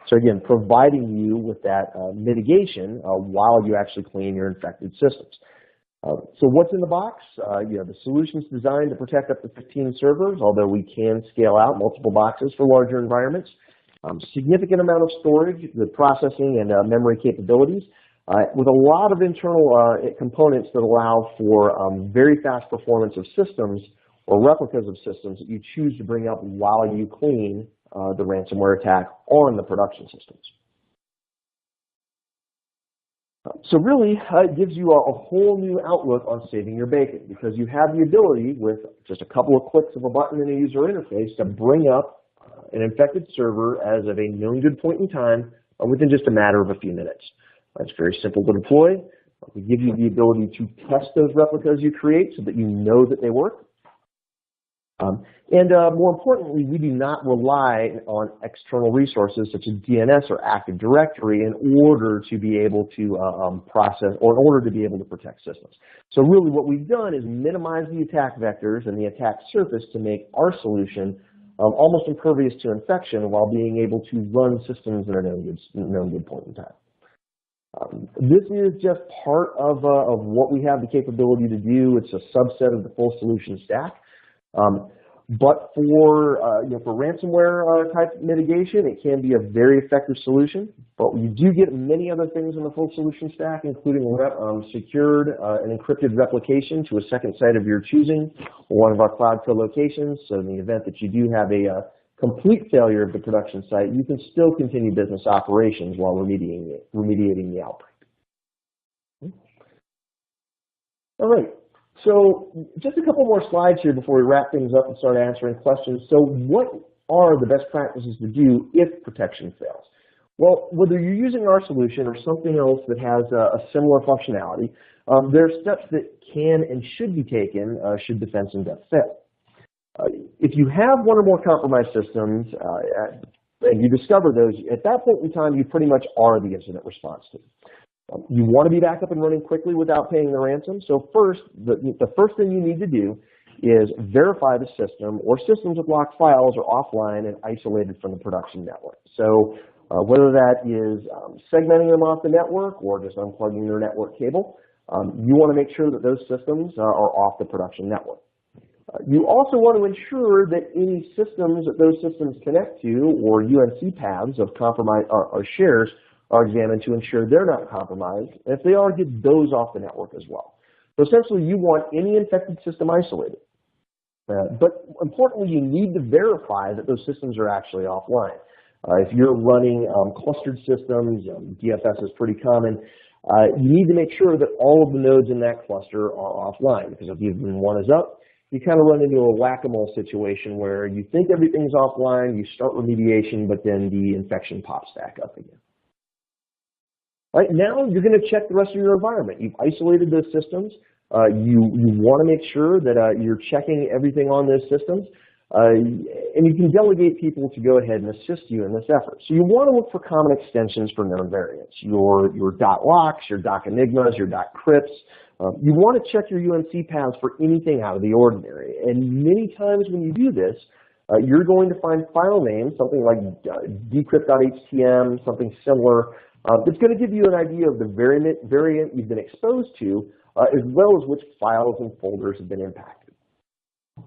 [SPEAKER 2] So again, providing you with that mitigation while you actually clean your infected systems. So what's in the box? The solution's designed to protect up to 15 servers, although we can scale out multiple boxes for larger environments. Significant amount of storage, the processing and memory capabilities, with a lot of internal components that allow for very fast performance of systems or replicas of systems that you choose to bring up while you clean the ransomware attack on the production systems. So really, it gives you a whole new outlook on saving your bacon, because you have the ability with just a couple of clicks of a button in a user interface to bring up an infected server as of a known good point in time within just a matter of a few minutes. It's very simple to deploy. We give you the ability to test those replicas you create so that you know that they work. More importantly, we do not rely on external resources such as DNS or Active Directory in order to be able to process, or in order to be able to protect systems. So really what we've done is minimize the attack vectors and the attack surface to make our solution almost impervious to infection while being able to run systems at a known good point in time. This is just part of what we have the capability to do. It's a subset of the full solution stack. But for ransomware type mitigation, it can be a very effective solution. But you do get many other things in the full solution stack, including secured and encrypted replication to a second site of your choosing, or one of our cloud co-locations. So in the event that you do have a complete failure of the production site, you can still continue business operations while remediating the outbreak. All right. So just a couple more slides here before we wrap things up and start answering questions. So what are the best practices to do if protection fails? Well, whether you're using our solution or something else that has a similar functionality, there are steps that can and should be taken should defense in depth fail. If you have one or more compromised systems and you discover those, at that point in time, you pretty much are the incident response team. You want to be back up and running quickly without paying the ransom. So first, the first thing you need to do is verify the system or systems with locked files are offline and isolated from the production network. So whether that is segmenting them off the network or just unplugging their network cable, you want to make sure that those systems are off the production network. You also want to ensure that any systems that those systems connect to, or UNC paths of compromise or shares, are examined to ensure they're not compromised. And if they are, get those off the network as well. So essentially, you want any infected system isolated. But importantly, you need to verify that those systems are actually offline. If you're running clustered systems, DFS is pretty common, you need to make sure that all of the nodes in that cluster are offline, because if even one is up, you kind of run into a whack-a-mole situation where you think everything's offline, you start remediation, but then the infection pops back up again. Right, now you're going to check the rest of your environment. You've isolated those systems. You want to make sure that you're checking everything on those systems. And you can delegate people to go ahead and assist you in this effort. So you want to look for common extensions for known variants. Your .locks, your .enigmas, your .crypts. You want to check your UNC paths for anything out of the ordinary. And many times when you do this, you're going to find file names, something like decrypt.htm, something similar, that's going to give you an idea of the variant you've been exposed to, as well as which files and folders have been impacted.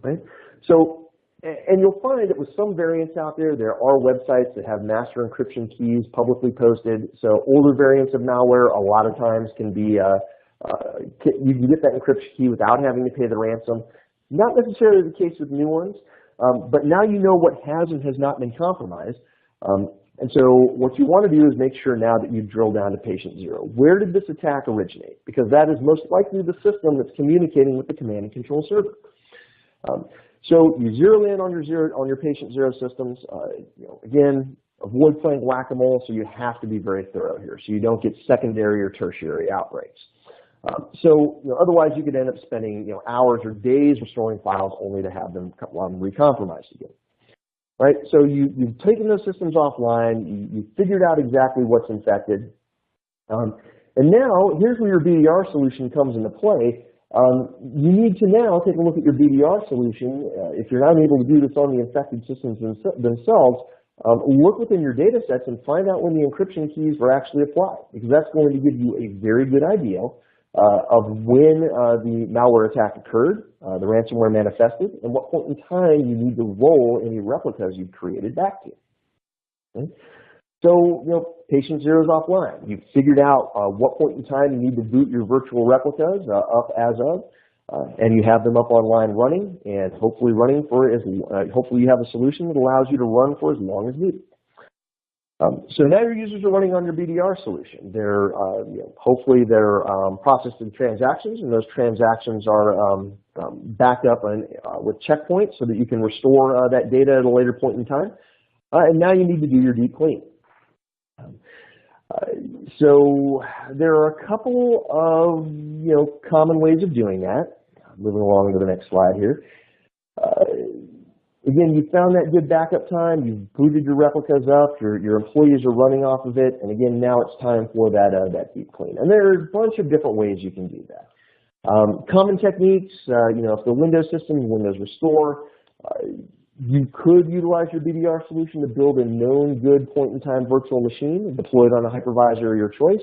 [SPEAKER 2] Right? So, and you'll find that with some variants out there, there are websites that have master encryption keys publicly posted. So older variants of malware a lot of times can be, you can get that encryption key without having to pay the ransom. Not necessarily the case with new ones, but now you know what has and has not been compromised. And so what you want to do is make sure now that you drill down to patient zero. Where did this attack originate? Because that is most likely the system that's communicating with the command and control server. So you zero in on your patient zero systems. Again, avoid playing whack-a-mole, so you have to be very thorough here, so you don't get secondary or tertiary outbreaks. Otherwise you could end up spending hours or days restoring files only to have them recompromised again. Right? So you've taken those systems offline, you figured out exactly what's infected, and now here's where your BDR solution comes into play. You need to now take a look at your BDR solution. If you're not able to do this on the infected systems themselves, look within your data sets and find out when the encryption keys were actually applied, because that's going to give you a very good idea of when the malware attack occurred, the ransomware manifested, and what point in time you need to roll any replicas you've created back to. Okay? So, patient zero is offline. You've figured out what point in time you need to boot your virtual replicas up as of, and you have them up online running, and hopefully running for hopefully you have a solution that allows you to run for as long as needed. So now your users are running on your BDR solution. They're hopefully they're processing transactions, and those transactions are backed up with checkpoints so that you can restore that data at a later point in time. And now you need to do your deep clean. So there are a couple of common ways of doing that. Moving along to the next slide here. Again, you found that good backup time. You've booted your replicas up. Your employees are running off of it, and again, now it's time for that deep clean. And there are a bunch of different ways you can do that. Common techniques. If the Windows system, Windows Restore. You could utilize your BDR solution to build a known good point-in-time virtual machine deployed on a hypervisor of your choice.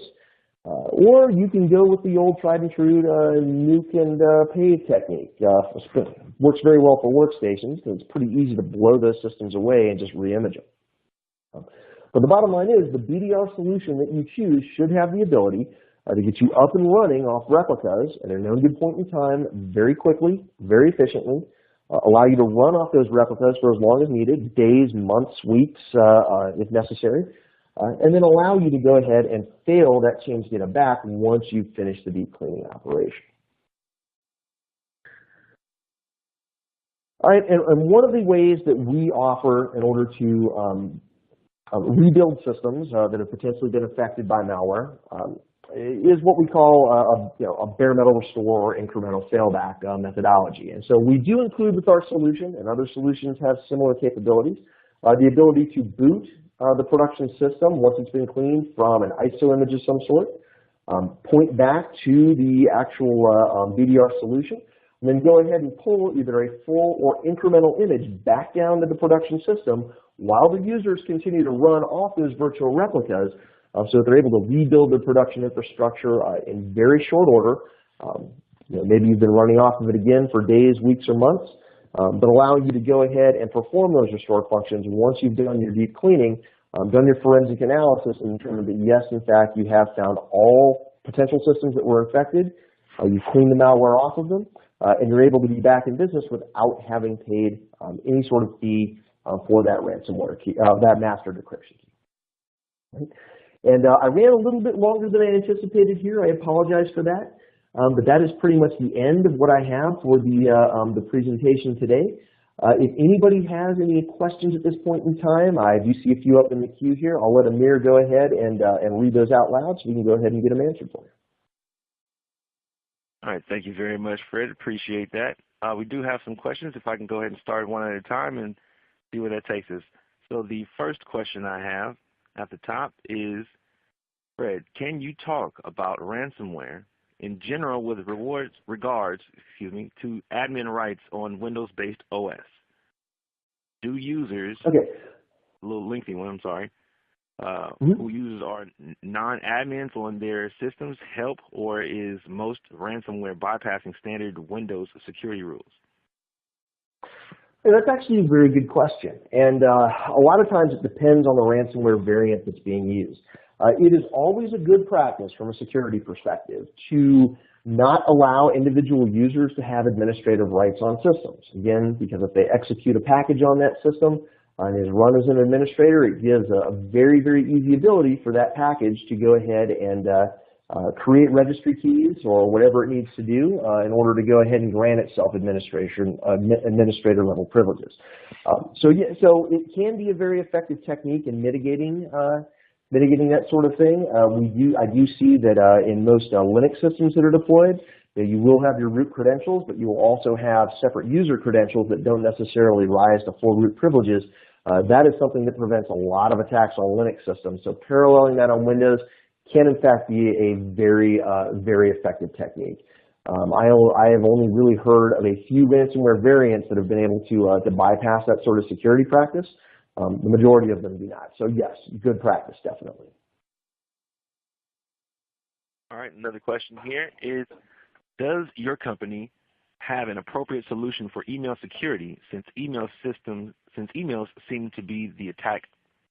[SPEAKER 2] Or you can go with the old tried and true nuke and pave technique. Works very well for workstations because it's pretty easy to blow those systems away and just re-image them. But the bottom line is the BDR solution that you choose should have the ability to get you up and running off replicas at a known good point in time very quickly, very efficiently, allow you to run off those replicas for as long as needed, days, months, weeks, if necessary, and then allow you to go ahead and fail that change data back once you've finished the deep cleaning operation. All right, and one of the ways that we offer in order to rebuild systems that have potentially been affected by malware is what we call a bare metal restore or incremental failback methodology. And so we do include with our solution, and other solutions have similar capabilities, the ability to boot the production system once it's been cleaned from an ISO image of some sort, point back to the actual BDR solution, and then go ahead and pull either a full or incremental image back down to the production system while the users continue to run off those virtual replicas so that they're able to rebuild their production infrastructure in very short order. Maybe you've been running off of it again for days, weeks, or months, but allowing you to go ahead and perform those restore functions once you've done your deep cleaning, done your forensic analysis, and determined that yes, in fact, you have found all potential systems that were infected, you've cleaned the malware off of them, and you're able to be back in business without having paid any sort of fee for that ransomware key, that master decryption key. Right? And I ran a little bit longer than I anticipated here. I apologize for that. But that is pretty much the end of what I have for the presentation today. If anybody has any questions at this point in time, I do see a few up in the queue here. I'll let Amir go ahead and read those out loud so we can go ahead and get them answered for you.
[SPEAKER 1] All right, thank you very much, Fred. Appreciate that. We do have some questions. If I can go ahead and start one at a time and see where that takes us. So the first question I have at the top is, Fred, can you talk about ransomware in general with regards to admin rights on Windows-based OS? Do users,
[SPEAKER 2] okay,
[SPEAKER 1] a little lengthy one, I'm sorry, who users are non-admins on their systems help, or is most ransomware bypassing standard Windows security rules?
[SPEAKER 2] Yeah, that's actually a very good question. And a lot of times it depends on the ransomware variant that's being used. It is always a good practice from a security perspective to not allow individual users to have administrative rights on systems. Again, because if they execute a package on that system and is run as an administrator, it gives a very, very easy ability for that package to go ahead and create registry keys or whatever it needs to do in order to go ahead and grant itself administrator level privileges. So it can be a very effective technique in mitigating that sort of thing. I do see that in most Linux systems that are deployed, that you will have your root credentials, but you will also have separate user credentials that don't necessarily rise to full root privileges. That is something that prevents a lot of attacks on Linux systems. So paralleling that on Windows can in fact be a very, very effective technique. I have only really heard of a few ransomware variants that have been able to bypass that sort of security practice. The majority of them do not. So yes, good practice, definitely.
[SPEAKER 1] All right, another question here is, does your company have an appropriate solution for email security since emails seem to be the attack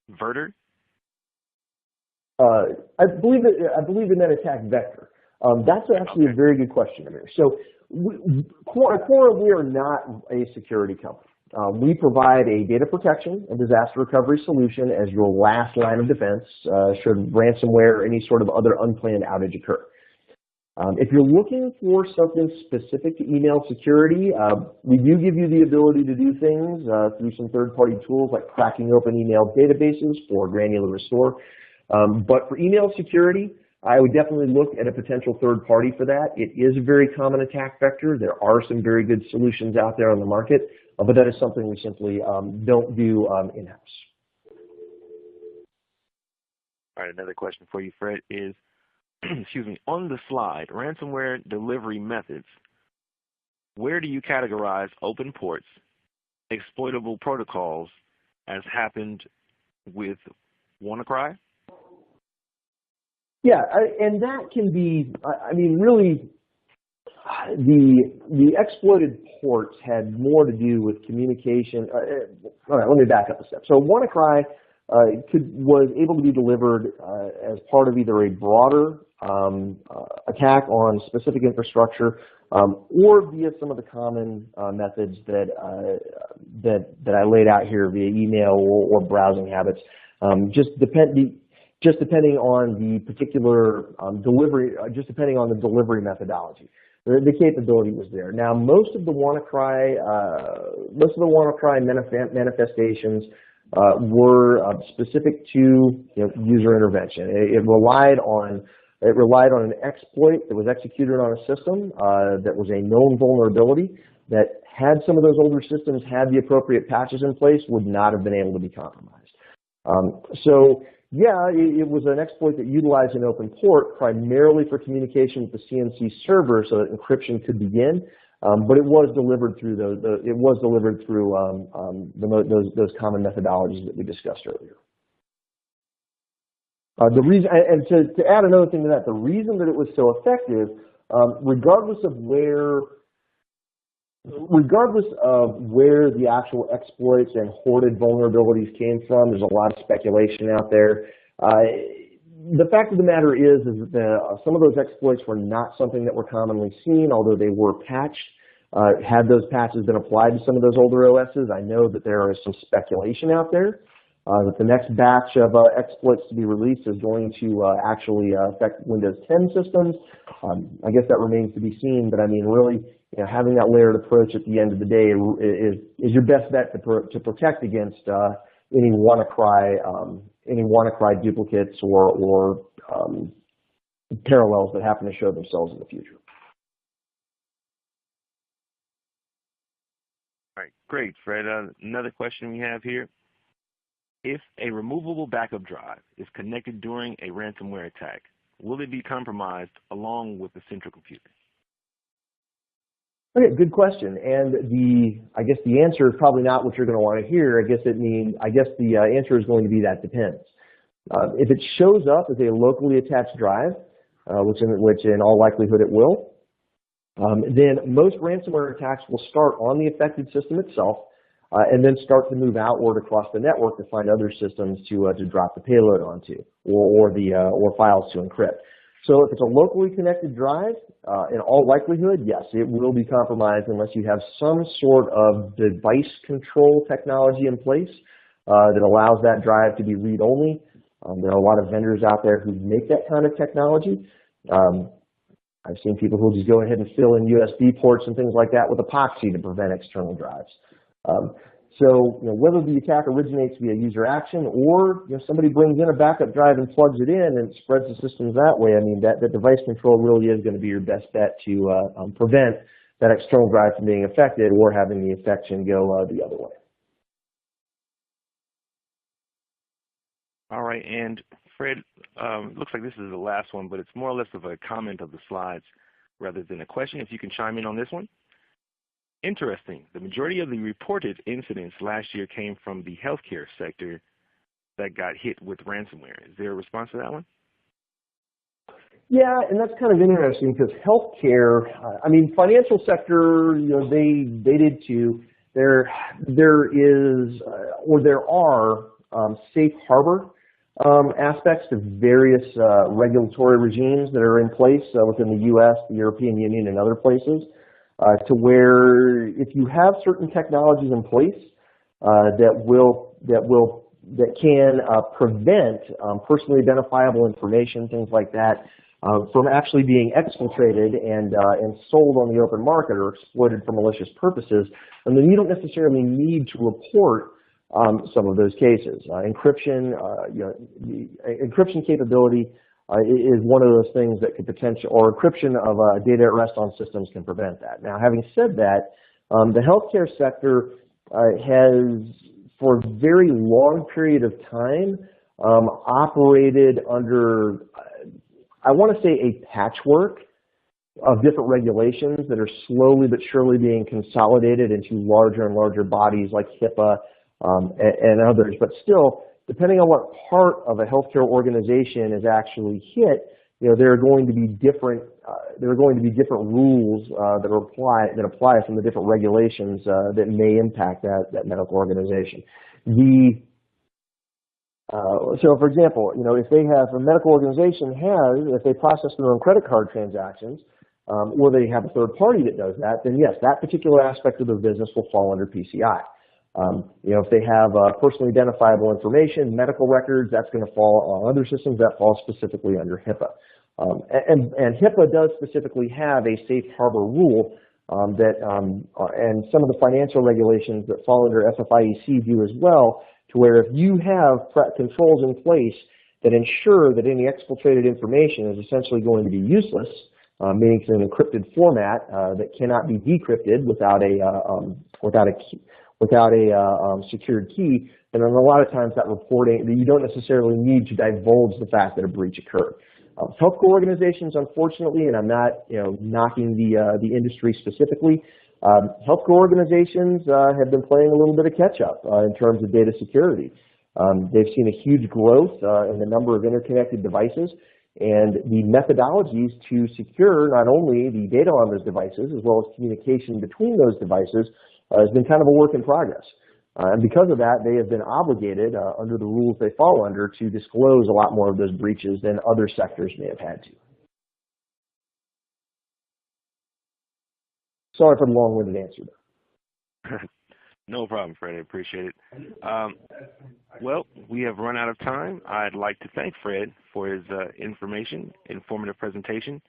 [SPEAKER 1] vector?
[SPEAKER 2] I believe in that attack vector. That's actually a very good question, Amir. So Quorum, we are not a security company. We provide a data protection and disaster recovery solution as your last line of defense should ransomware or any sort of other unplanned outage occur. If you're looking for something specific to email security, we do give you the ability to do things through some third-party tools like cracking open email databases for granular restore. But for email security, I would definitely look at a potential third party for that. It is a very common attack vector. There are some very good solutions out there on the market, but that is something we simply don't do in-house.
[SPEAKER 1] All right, another question for you, Fred, is, excuse me, on the slide, ransomware delivery methods, where do you categorize open ports, exploitable protocols, as happened with WannaCry?
[SPEAKER 2] Yeah, and that can be, I mean, really, the exploited ports had more to do with communication. All right, let me back up a step. So WannaCry was able to be delivered as part of either a broader attack on specific infrastructure or via some of the common methods that I laid out here via email or browsing habits. Just depending on the particular delivery, just depending on the delivery methodology. The capability was there. Now, most of the WannaCry manifestations were specific to user intervention. It relied on an exploit that was executed on a system that was a known vulnerability that, had some of those older systems had the appropriate patches in place, would not have been able to be compromised. So yeah, it was an exploit that utilized an open port primarily for communication with the CNC server so that encryption could begin, but it was delivered through those common methodologies that we discussed earlier. The reason, and to add another thing to that, the reason that it was so effective, regardless of where the actual exploits and hoarded vulnerabilities came from, there's a lot of speculation out there. The fact of the matter is that some of those exploits were not something that were commonly seen, although they were patched. Had those patches been applied to some of those older OSs, I know that there is some speculation out there that the next batch of exploits to be released is going to actually affect Windows 10 systems. I guess that remains to be seen, but I mean, really, having that layered approach at the end of the day is your best bet to protect against any WannaCry duplicates or parallels that happen to show themselves in the future.
[SPEAKER 1] All right, great, Fred. Another question we have here. If a removable backup drive is connected during a ransomware attack, will it be compromised along with the central computer?
[SPEAKER 2] Okay, good question. And I guess the answer is probably not what you're going to want to hear. I guess the answer is going to be that depends. If it shows up as a locally attached drive, which in all likelihood it will, then most ransomware attacks will start on the affected system itself, and then start to move outward across the network to find other systems to drop the payload onto, or files to encrypt. So if it's a locally connected drive, in all likelihood, yes, it will be compromised unless you have some sort of device control technology in place that allows that drive to be read-only. There are a lot of vendors out there who make that kind of technology. I've seen people who just go ahead and fill in USB ports and things like that with epoxy to prevent external drives. So whether the attack originates via user action or somebody brings in a backup drive and plugs it in and spreads the systems that way, I mean, that device control really is going to be your best bet to prevent that external drive from being affected or having the infection go the other way.
[SPEAKER 1] All right, and Fred, looks like this is the last one, but it's more or less of a comment of the slides rather than a question. If you can chime in on this one. Interesting. The majority of the reported incidents last year came from the healthcare sector that got hit with ransomware. Is there a response to that one?
[SPEAKER 2] Yeah, and that's kind of interesting because healthcare, I mean, financial sector, they did too. There are safe harbor aspects to various regulatory regimes that are in place within the U.S., the European Union, and other places. To where if you have certain technologies in place that can prevent personally identifiable information, things like that, from actually being exfiltrated and sold on the open market or exploited for malicious purposes, and then you don't necessarily need to report some of those cases. Encryption, the encryption capability is one of those things that could potentially, or encryption of data at rest on systems can prevent that. Now, having said that, the healthcare sector has, for a very long period of time, operated under, I want to say, a patchwork of different regulations that are slowly but surely being consolidated into larger and larger bodies like HIPAA and others. But still, depending on what part of a healthcare organization is actually hit, there are going to be different rules that apply from the different regulations that may impact that medical organization. So, for example, if a medical organization if they process their own credit card transactions, or they have a third party that does that, then yes, that particular aspect of their business will fall under PCI. If they have personally identifiable information, medical records, that's going to fall on other systems that fall specifically under HIPAA. And HIPAA does specifically have a safe harbor rule and some of the financial regulations that fall under FFIEC do as well, to where if you have controls in place that ensure that any exfiltrated information is essentially going to be useless, meaning it's in an encrypted format that cannot be decrypted without a secured key, and then a lot of times that reporting, you don't necessarily need to divulge the fact that a breach occurred. Healthcare organizations, unfortunately, and I'm not knocking the industry specifically, healthcare organizations have been playing a little bit of catch up in terms of data security. They've seen a huge growth in the number of interconnected devices, and the methodologies to secure not only the data on those devices as well as communication between those devices has been kind of a work in progress. And because of that, they have been obligated, under the rules they fall under, to disclose a lot more of those breaches than other sectors may have had to. Sorry for the long-winded answer there.
[SPEAKER 1] No problem, Fred. I appreciate it. Well, we have run out of time. I'd like to thank Fred for his informative presentation.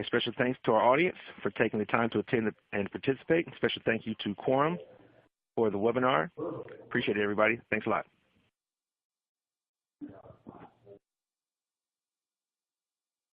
[SPEAKER 1] A special thanks to our audience for taking the time to attend and participate. A special thank you to Quorum for the webinar. Appreciate it, everybody. Thanks a lot.